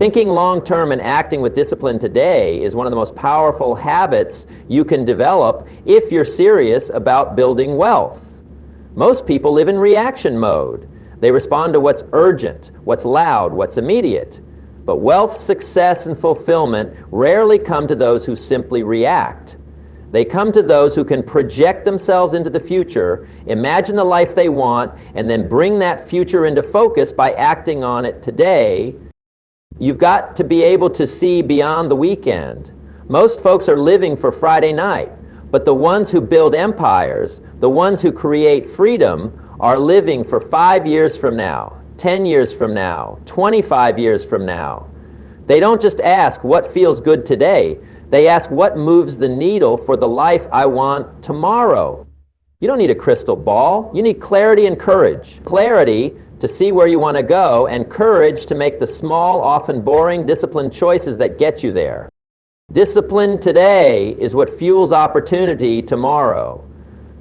Thinking long-term and acting with discipline today is one of the most powerful habits you can develop if you're serious about building wealth. Most people live in reaction mode. They respond to what's urgent, what's loud, what's immediate. But wealth, success, and fulfillment rarely come to those who simply react. They come to those who can project themselves into the future, imagine the life they want, and then bring that future into focus by acting on it today. You've got to be able to see beyond the weekend. Most folks are living for Friday night, but the ones who build empires, the ones who create freedom, are living for 5 years from now, 10 years from now, 25 years from now. They don't just ask what feels good today. They ask what moves the needle for the life I want tomorrow. You don't need a crystal ball. You need clarity and courage. Clarity to see where you want to go, and courage to make the small, often boring, disciplined choices that get you there. Discipline today is what fuels opportunity tomorrow.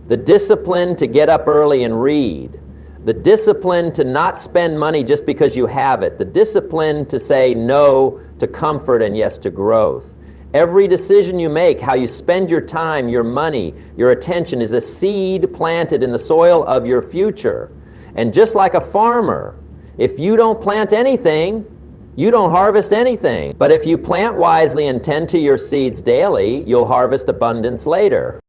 The discipline to get up early and read. The discipline to not spend money just because you have it. The discipline to say no to comfort and yes to growth. Every decision you make, how you spend your time, your money, your attention, is a seed planted in the soil of your future. And just like a farmer, if you don't plant anything, you don't harvest anything. But if you plant wisely and tend to your seeds daily, you'll harvest abundance later.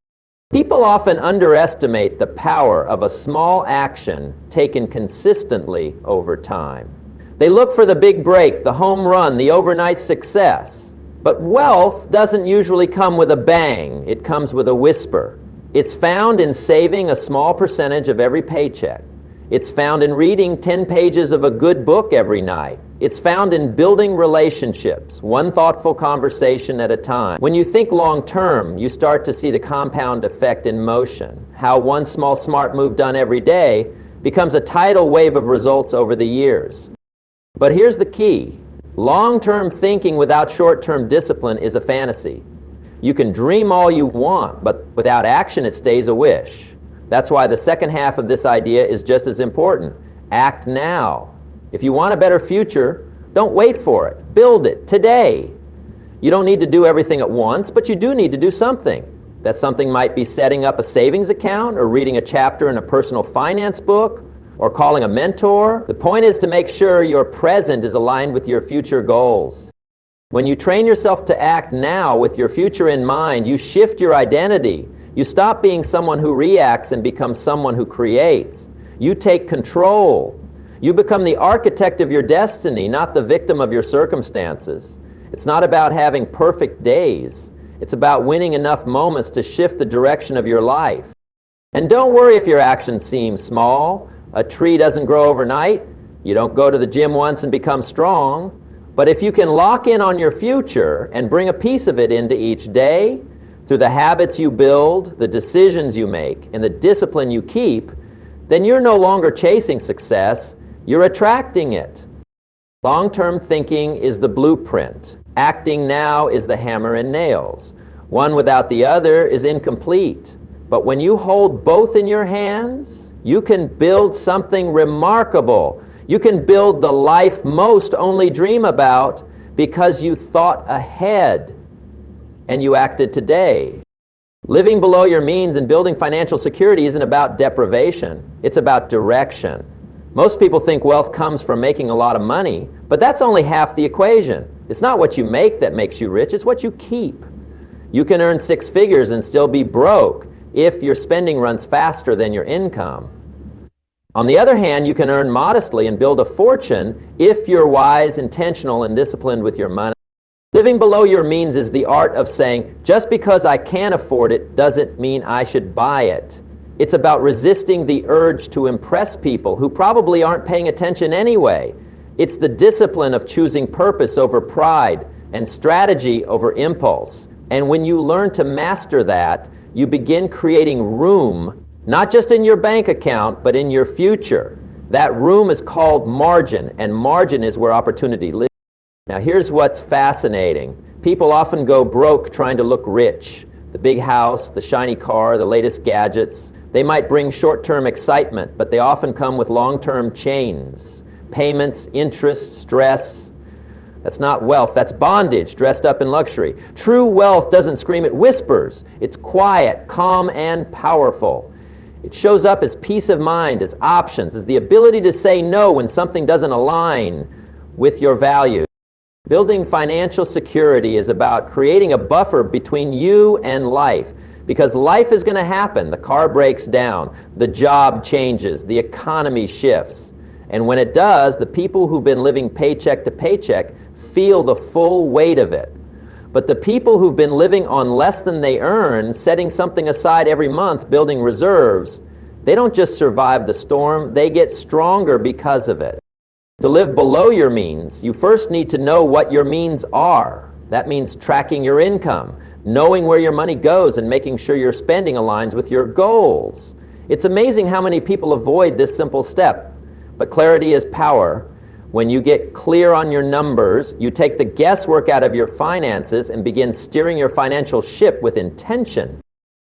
People often underestimate the power of a small action taken consistently over time. They look for the big break, the home run, the overnight success. But wealth doesn't usually come with a bang. It comes with a whisper. It's found in saving a small percentage of every paycheck. It's found in reading 10 pages of a good book every night. It's found in building relationships, one thoughtful conversation at a time. When you think long term, you start to see the compound effect in motion, how one small smart move done every day becomes a tidal wave of results over the years. But here's the key. Long-term thinking without short-term discipline is a fantasy. You can dream all you want, but without action it stays a wish. That's why the second half of this idea is just as important. Act now. If you want a better future, don't wait for it. Build it today. You don't need to do everything at once, but you do need to do something. That something might be setting up a savings account, or reading a chapter in a personal finance book, or calling a mentor. The point is to make sure your present is aligned with your future goals. When you train yourself to act now with your future in mind, you shift your identity. You stop being someone who reacts and become someone who creates. You take control. You become the architect of your destiny, not the victim of your circumstances. It's not about having perfect days. It's about winning enough moments to shift the direction of your life. And don't worry if your actions seem small. A tree doesn't grow overnight. You don't go to the gym once and become strong. But if you can lock in on your future and bring a piece of it into each day, through the habits you build, the decisions you make, and the discipline you keep, then you're no longer chasing success, you're attracting it. Long-term thinking is the blueprint. Acting now is the hammer and nails. One without the other is incomplete. But when you hold both in your hands, you can build something remarkable. You can build the life most only dream about because you thought ahead and you acted today. Living below your means and building financial security isn't about deprivation. It's about direction. Most people think wealth comes from making a lot of money, but that's only half the equation. It's not what you make that makes you rich, it's what you keep. You can earn 6 figures and still be broke if your spending runs faster than your income. On the other hand, you can earn modestly and build a fortune if you're wise, intentional, and disciplined with your money. Living below your means is the art of saying, just because I can't afford it doesn't mean I should buy it. It's about resisting the urge to impress people who probably aren't paying attention anyway. It's the discipline of choosing purpose over pride and strategy over impulse. And when you learn to master that, you begin creating room, not just in your bank account, but in your future. That room is called margin, and margin is where opportunity lives. Now here's what's fascinating. People often go broke trying to look rich. The big house, the shiny car, the latest gadgets. They might bring short-term excitement, but they often come with long-term chains, payments, interest, stress. That's not wealth, that's bondage dressed up in luxury. True wealth doesn't scream, it whispers. It's quiet, calm, and powerful. It shows up as peace of mind, as options, as the ability to say no when something doesn't align with your values. Building financial security is about creating a buffer between you and life, because life is going to happen. The car breaks down, the job changes, the economy shifts. And when it does, the people who've been living paycheck to paycheck feel the full weight of it. But the people who've been living on less than they earn, setting something aside every month, building reserves, they don't just survive the storm, they get stronger because of it. To live below your means, you first need to know what your means are. That means tracking your income, knowing where your money goes, and making sure your spending aligns with your goals. It's amazing how many people avoid this simple step, but clarity is power. When you get clear on your numbers, you take the guesswork out of your finances and begin steering your financial ship with intention.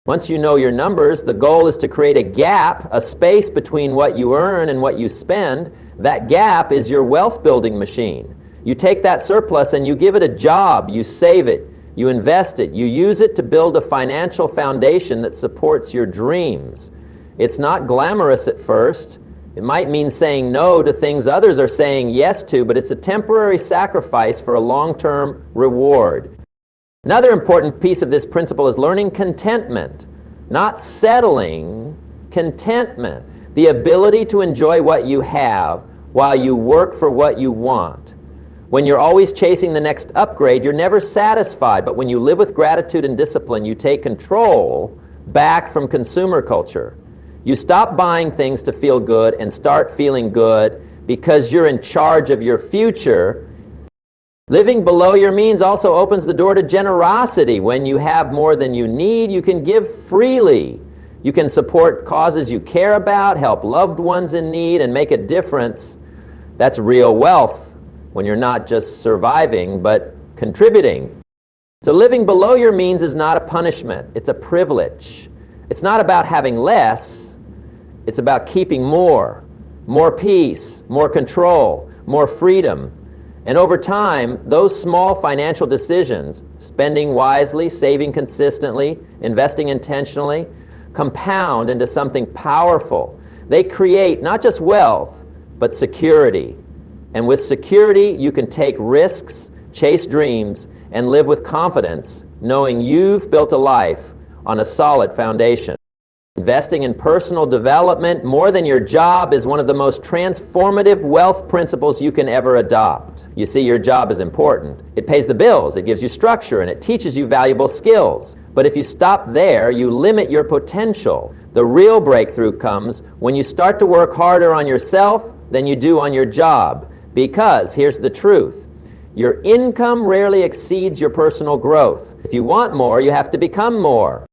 Once you know your numbers, the goal is to create a gap, a space between what you earn and what you spend. That gap is your wealth building machine. You take that surplus and you give it a job, you save it, you invest it, you use it to build a financial foundation that supports your dreams. It's not glamorous at first. It might mean saying no to things others are saying yes to, but it's a temporary sacrifice for a long-term reward. Another important piece of this principle is learning contentment, not settling, contentment. The ability to enjoy what you have while you work for what you want. When you're always chasing the next upgrade, you're never satisfied, but when you live with gratitude and discipline, you take control back from consumer culture. You stop buying things to feel good and start feeling good because you're in charge of your future. Living below your means also opens the door to generosity. When you have more than you need, you can give freely. You can support causes you care about, help loved ones in need, and make a difference. That's real wealth when you're not just surviving, but contributing. So living below your means is not a punishment. It's a privilege. It's not about having less. It's about keeping more peace, more control, more freedom. And over time, those small financial decisions, spending wisely, saving consistently, investing intentionally, compound into something powerful. They create not just wealth, but security. And with security, you can take risks, chase dreams, and live with confidence, knowing you've built a life on a solid foundation. Investing in personal development more than your job is one of the most transformative wealth principles you can ever adopt. You see, your job is important. It pays the bills, it gives you structure, and it teaches you valuable skills. But if you stop there, you limit your potential. The real breakthrough comes when you start to work harder on yourself than you do on your job. Because, here's the truth, your income rarely exceeds your personal growth. If you want more, you have to become more.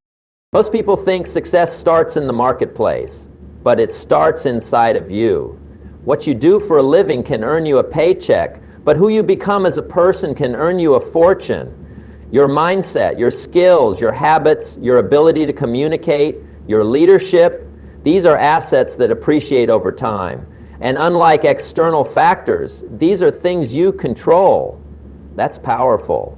Most people think success starts in the marketplace, but it starts inside of you. What you do for a living can earn you a paycheck, but who you become as a person can earn you a fortune. Your mindset, your skills, your habits, your ability to communicate, your leadership, these are assets that appreciate over time. And unlike external factors, these are things you control. That's powerful.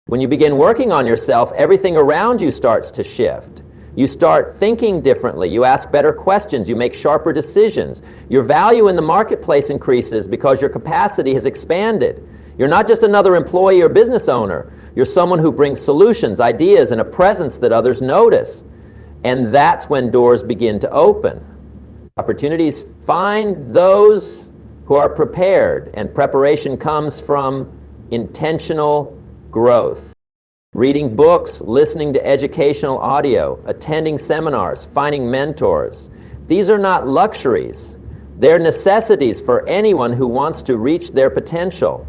When you begin working on yourself, everything around you starts to shift. You start thinking differently. You ask better questions. You make sharper decisions. Your value in the marketplace increases because your capacity has expanded. You're not just another employee or business owner. You're someone who brings solutions, ideas, and a presence that others notice. And that's when doors begin to open. Opportunities find those who are prepared, and preparation comes from intentional growth. Reading books, listening to educational audio, attending seminars, finding mentors. These are not luxuries. They're necessities for anyone who wants to reach their potential.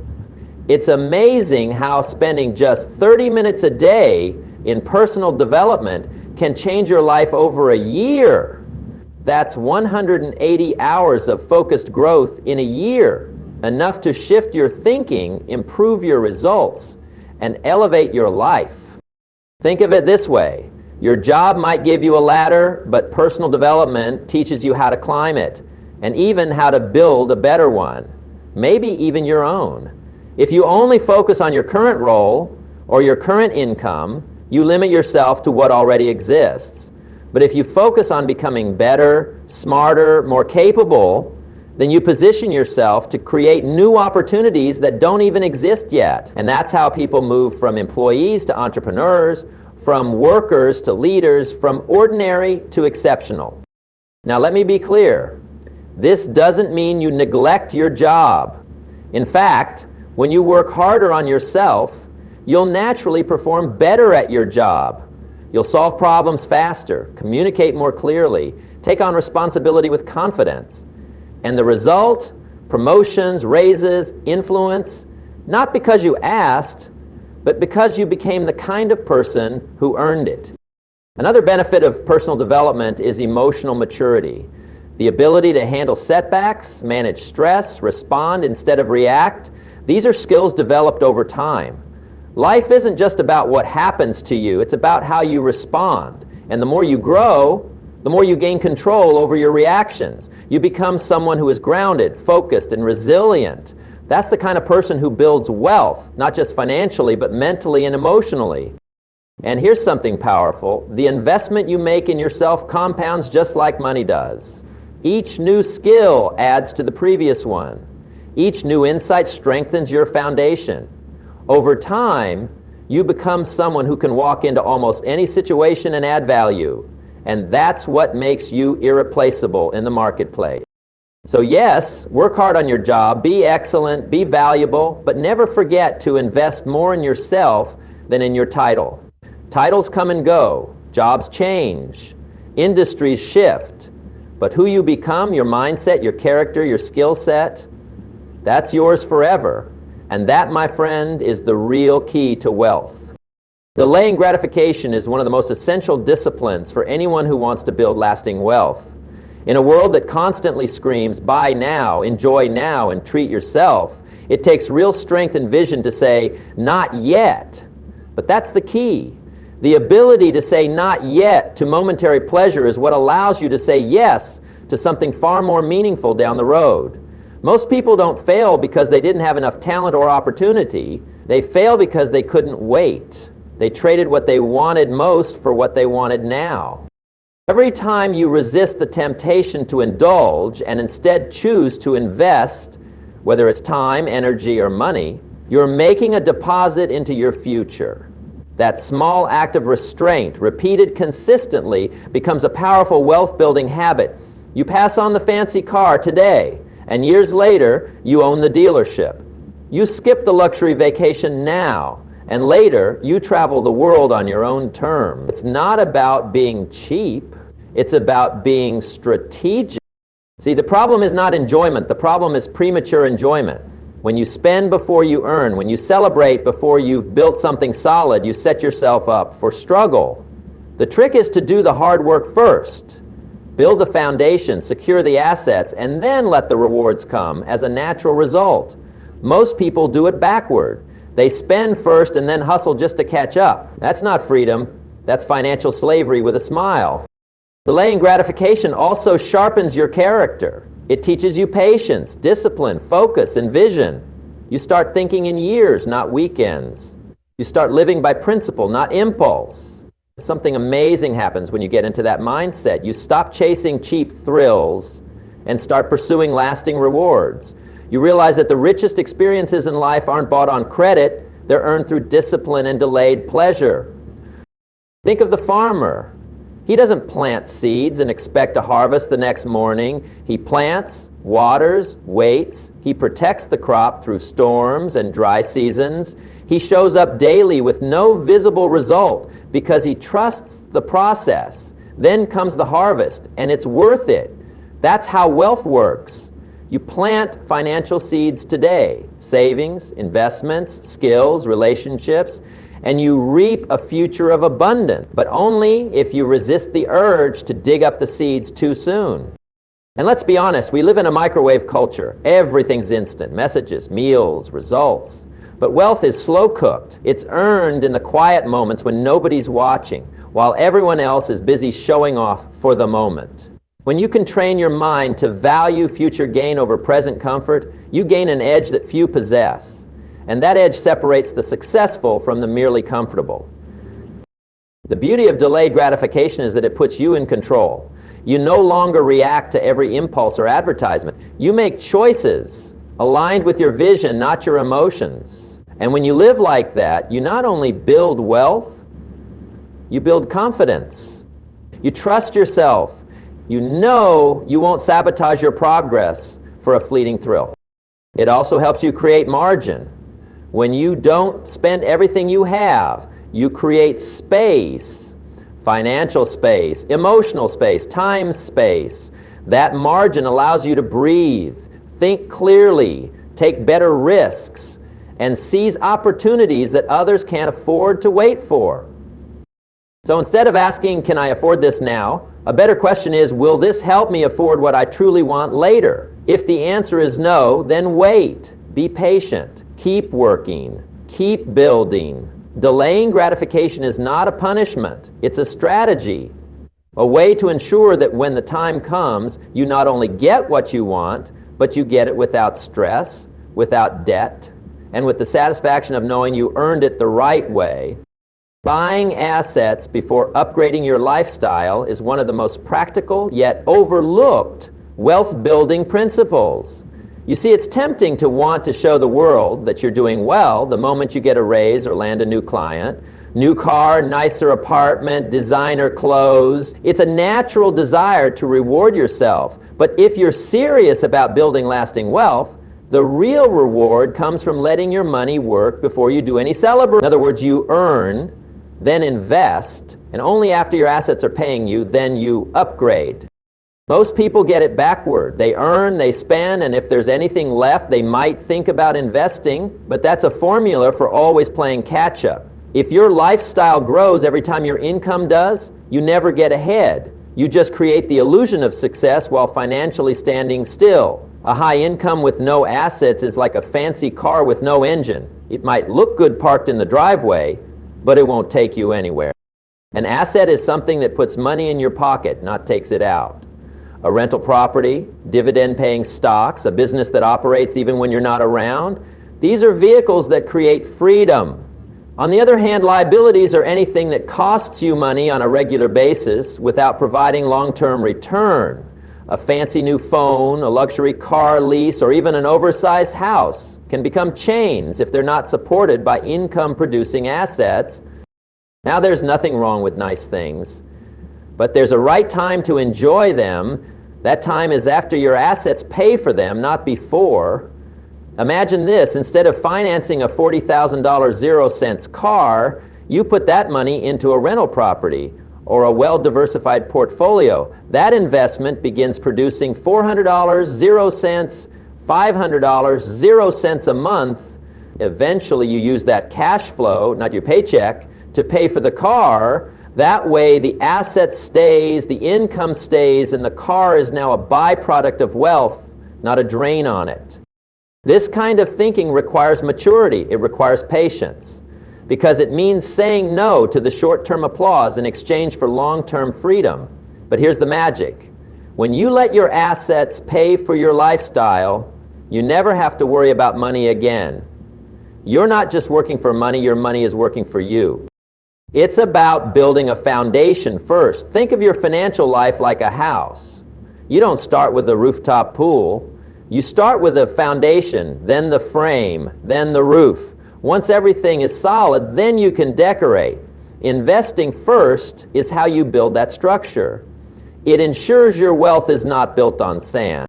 It's amazing how spending just 30 minutes a day in personal development can change your life over a year. That's 180 hours of focused growth in a year, enough to shift your thinking, improve your results, and elevate your life. Think of it this way. Your job might give you a ladder, but personal development teaches you how to climb it, and even how to build a better one, maybe even your own. If you only focus on your current role or your current income, you limit yourself to what already exists. But if you focus on becoming better, smarter, more capable, then you position yourself to create new opportunities that don't even exist yet. And that's how people move from employees to entrepreneurs, from workers to leaders, from ordinary to exceptional. Now let me be clear. This doesn't mean you neglect your job. In fact, when you work harder on yourself, you'll naturally perform better at your job. You'll solve problems faster, communicate more clearly, take on responsibility with confidence. And the result? Promotions, raises, influence, not because you asked, but because you became the kind of person who earned it. Another benefit of personal development is emotional maturity. The ability to handle setbacks, manage stress, respond instead of react. These are skills developed over time. Life isn't just about what happens to you, it's about how you respond. And the more you grow, the more you gain control over your reactions. You become someone who is grounded, focused, and resilient. That's the kind of person who builds wealth, not just financially, but mentally and emotionally. And here's something powerful. The investment you make in yourself compounds just like money does. Each new skill adds to the previous one. Each new insight strengthens your foundation. Over time, you become someone who can walk into almost any situation and add value. And that's what makes you irreplaceable in the marketplace. So yes, work hard on your job, be excellent, be valuable, but never forget to invest more in yourself than in your title. Titles come and go, jobs change, industries shift, but who you become, your mindset, your character, your skill set, that's yours forever. And that, my friend, is the real key to wealth. Delaying gratification is one of the most essential disciplines for anyone who wants to build lasting wealth. In a world that constantly screams, buy now, enjoy now, and treat yourself, it takes real strength and vision to say, not yet. But that's the key. The ability to say not yet to momentary pleasure is what allows you to say yes to something far more meaningful down the road. Most people don't fail because they didn't have enough talent or opportunity. They fail because they couldn't wait. They traded what they wanted most for what they wanted now. Every time you resist the temptation to indulge and instead choose to invest, whether it's time, energy, or money, you're making a deposit into your future. That small act of restraint, repeated consistently, becomes a powerful wealth-building habit. You pass on the fancy car today, and years later, you own the dealership. You skip the luxury vacation now, and later, you travel the world on your own terms. It's not about being cheap. It's about being strategic. See, the problem is not enjoyment. The problem is premature enjoyment. When you spend before you earn, when you celebrate before you've built something solid, you set yourself up for struggle. The trick is to do the hard work first. Build the foundation, secure the assets, and then let the rewards come as a natural result. Most people do it backward. They spend first and then hustle just to catch up. That's not freedom. That's financial slavery with a smile. Delaying gratification also sharpens your character. It teaches you patience, discipline, focus, and vision. You start thinking in years, not weekends. You start living by principle, not impulse. Something amazing happens when you get into that mindset. You stop chasing cheap thrills and start pursuing lasting rewards. You realize that the richest experiences in life aren't bought on credit, they're earned through discipline and delayed pleasure. Think of the farmer. He doesn't plant seeds and expect to harvest the next morning. He plants, waters, waits. He protects the crop through storms and dry seasons. He shows up daily with no visible result because he trusts the process. Then comes the harvest, and it's worth it. That's how wealth works. You plant financial seeds today, savings, investments, skills, relationships, and you reap a future of abundance, but only if you resist the urge to dig up the seeds too soon. And let's be honest, we live in a microwave culture. Everything's instant, messages, meals, results. But wealth is slow cooked. It's earned in the quiet moments when nobody's watching, while everyone else is busy showing off for the moment. When you can train your mind to value future gain over present comfort, you gain an edge that few possess. And that edge separates the successful from the merely comfortable. The beauty of delayed gratification is that it puts you in control. You no longer react to every impulse or advertisement. You make choices aligned with your vision, not your emotions. And when you live like that, you not only build wealth, you build confidence. You trust yourself. You know you won't sabotage your progress for a fleeting thrill. It also helps you create margin. When you don't spend everything you have, you create space, financial space, emotional space, time space. That margin allows you to breathe, think clearly, take better risks, and seize opportunities that others can't afford to wait for. So instead of asking, can I afford this now? A better question is, will this help me afford what I truly want later? If the answer is no, then wait. Be patient. Keep working. Keep building. Delaying gratification is not a punishment. It's a strategy. A way to ensure that when the time comes, you not only get what you want, but you get it without stress, without debt, and with the satisfaction of knowing you earned it the right way. Buying assets before upgrading your lifestyle is one of the most practical yet overlooked wealth-building principles. You see, it's tempting to want to show the world that you're doing well the moment you get a raise or land a new client. New car, nicer apartment, designer clothes. It's a natural desire to reward yourself. But if you're serious about building lasting wealth, the real reward comes from letting your money work before you do any celebrating. In other words, you earn, then invest, and only after your assets are paying you, then you upgrade. Most people get it backward. They earn, they spend, and if there's anything left, they might think about investing, but that's a formula for always playing catch-up. If your lifestyle grows every time your income does, you never get ahead. You just create the illusion of success while financially standing still. A high income with no assets is like a fancy car with no engine. It might look good parked in the driveway, but it won't take you anywhere. An asset is something that puts money in your pocket, not takes it out. A rental property, dividend-paying stocks, a business that operates even when you're not around, these are vehicles that create freedom. On the other hand, liabilities are anything that costs you money on a regular basis without providing long-term return. A fancy new phone, a luxury car lease, or even an oversized house can become chains if they're not supported by income-producing assets. Now, there's nothing wrong with nice things, but there's a right time to enjoy them. That time is after your assets pay for them, not before. Imagine this, instead of financing a $40,000 zero-cents car, you put that money into a rental property or a well-diversified portfolio. That investment begins producing $400, 0 cents, $500, 0 cents a month. Eventually you use that cash flow, not your paycheck, to pay for the car. That way the asset stays, the income stays, and the car is now a byproduct of wealth, not a drain on it. This kind of thinking requires maturity. It requires patience, because it means saying no to the short-term applause in exchange for long-term freedom. But here's the magic. When you let your assets pay for your lifestyle, you never have to worry about money again. You're not just working for money, your money is working for you. It's about building a foundation first. Think of your financial life like a house. You don't start with a rooftop pool. You start with a foundation, then the frame, then the roof. Once everything is solid, then you can decorate. Investing first is how you build that structure. It ensures your wealth is not built on sand.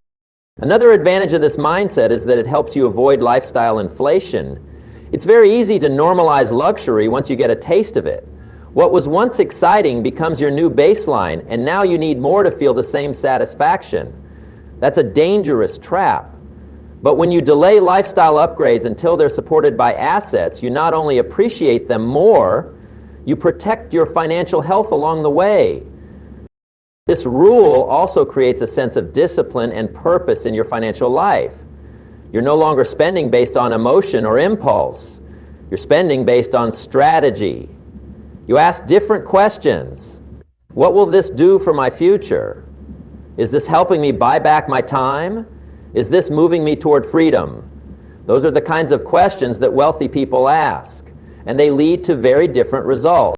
Another advantage of this mindset is that it helps you avoid lifestyle inflation. It's very easy to normalize luxury once you get a taste of it. What was once exciting becomes your new baseline, and now you need more to feel the same satisfaction. That's a dangerous trap. But when you delay lifestyle upgrades until they're supported by assets, you not only appreciate them more, you protect your financial health along the way. This rule also creates a sense of discipline and purpose in your financial life. You're no longer spending based on emotion or impulse. You're spending based on strategy. You ask different questions. What will this do for my future? Is this helping me buy back my time? Is this moving me toward freedom? Those are the kinds of questions that wealthy people ask, and they lead to very different results.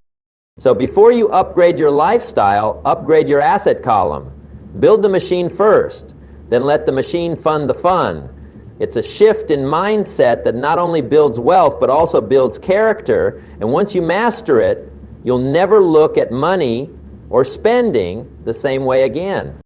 So before you upgrade your lifestyle, upgrade your asset column. Build the machine first, then let the machine fund the fun. It's a shift in mindset that not only builds wealth, but also builds character, and once you master it, you'll never look at money or spending the same way again.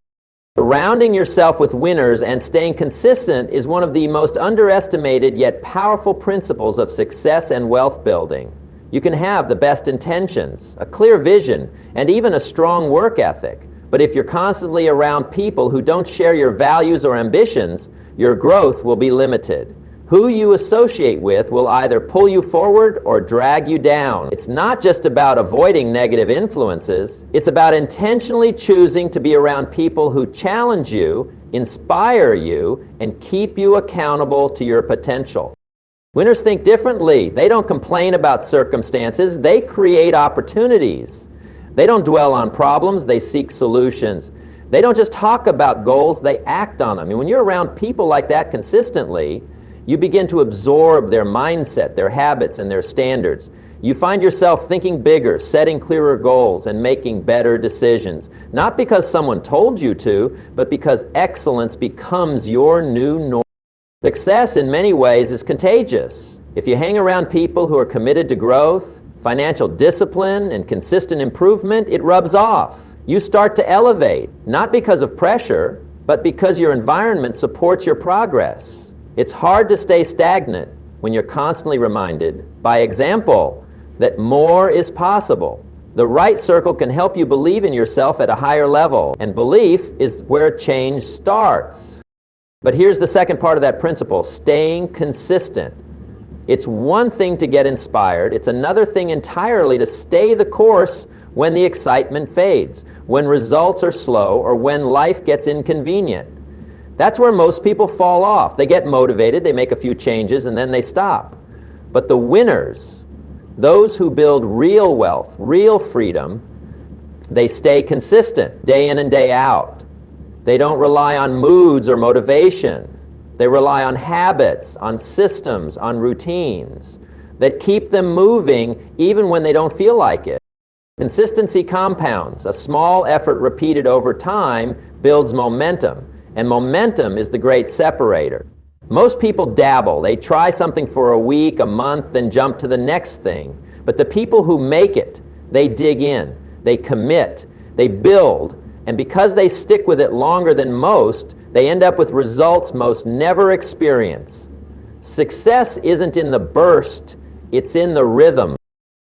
Surrounding yourself with winners and staying consistent is one of the most underestimated yet powerful principles of success and wealth building. You can have the best intentions, a clear vision, and even a strong work ethic. But if you're constantly around people who don't share your values or ambitions, your growth will be limited. Who you associate with will either pull you forward or drag you down. It's not just about avoiding negative influences. It's about intentionally choosing to be around people who challenge you, inspire you, and keep you accountable to your potential. Winners think differently. They don't complain about circumstances. They create opportunities. They don't dwell on problems. They seek solutions. They don't just talk about goals. They act on them. And when you're around people like that consistently, you begin to absorb their mindset, their habits, and their standards. You find yourself thinking bigger, setting clearer goals, and making better decisions. Not because someone told you to, but because excellence becomes your new norm. Success in many ways is contagious. If you hang around people who are committed to growth, financial discipline, and consistent improvement, it rubs off. You start to elevate, not because of pressure, but because your environment supports your progress. It's hard to stay stagnant when you're constantly reminded, by example, that more is possible. The right circle can help you believe in yourself at a higher level, and belief is where change starts. But here's the second part of that principle, staying consistent. It's one thing to get inspired. It's another thing entirely to stay the course when the excitement fades, when results are slow, or when life gets inconvenient. That's where most people fall off. They get motivated, they make a few changes, and then they stop. But the winners, those who build real wealth, real freedom, they stay consistent day in and day out. They don't rely on moods or motivation. They rely on habits, on systems, on routines that keep them moving even when they don't feel like it. Consistency compounds. A small effort repeated over time builds momentum, and momentum is the great separator. Most people dabble. They try something for a week, a month, then jump to the next thing. But the people who make it, they dig in, they commit, they build, and because they stick with it longer than most, they end up with results most never experience. Success isn't in the burst, it's in the rhythm.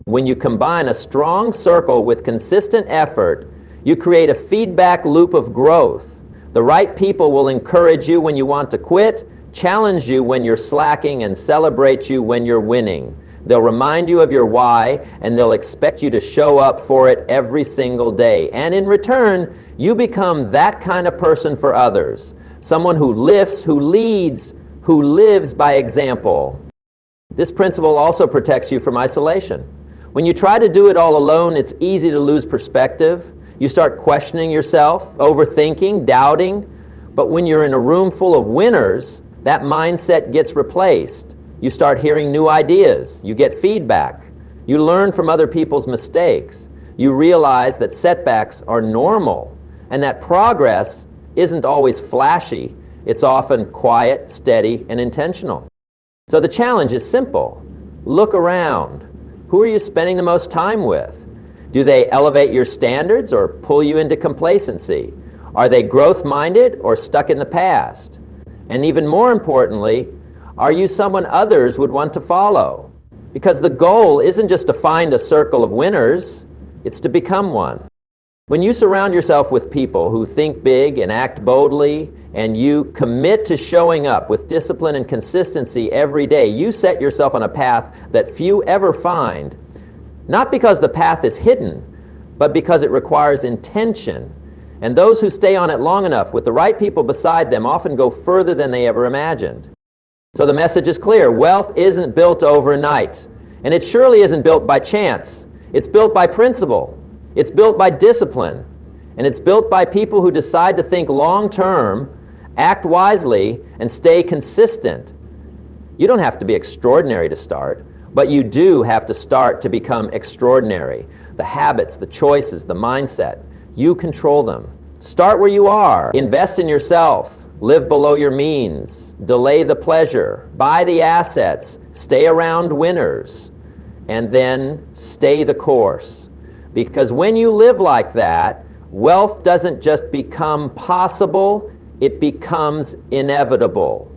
When you combine a strong circle with consistent effort, you create a feedback loop of growth. The right people will encourage you when you want to quit, challenge you when you're slacking, and celebrate you when you're winning. They'll remind you of your why, and they'll expect you to show up for it every single day. And in return, you become that kind of person for others. Someone who lifts, who leads, who lives by example. This principle also protects you from isolation. When you try to do it all alone, it's easy to lose perspective. You start questioning yourself, overthinking, doubting. But when you're in a room full of winners, that mindset gets replaced. You start hearing new ideas. You get feedback. You learn from other people's mistakes. You realize that setbacks are normal and that progress isn't always flashy. It's often quiet, steady, and intentional. So the challenge is simple. Look around. Who are you spending the most time with? Do they elevate your standards or pull you into complacency? Are they growth-minded or stuck in the past? And even more importantly, are you someone others would want to follow? Because the goal isn't just to find a circle of winners, it's to become one. When you surround yourself with people who think big and act boldly, and you commit to showing up with discipline and consistency every day, you set yourself on a path that few ever find, not because the path is hidden, but because it requires intention. And those who stay on it long enough with the right people beside them often go further than they ever imagined. So the message is clear. Wealth isn't built overnight. And it surely isn't built by chance. It's built by principle. It's built by discipline. And it's built by people who decide to think long term, act wisely, and stay consistent. You don't have to be extraordinary to start, but you do have to start to become extraordinary. The habits, the choices, the mindset, you control them. Start where you are. Invest in yourself. Live below your means. Delay the pleasure. Buy the assets. Stay around winners. And then stay the course. Because when you live like that, wealth doesn't just become possible, it becomes inevitable.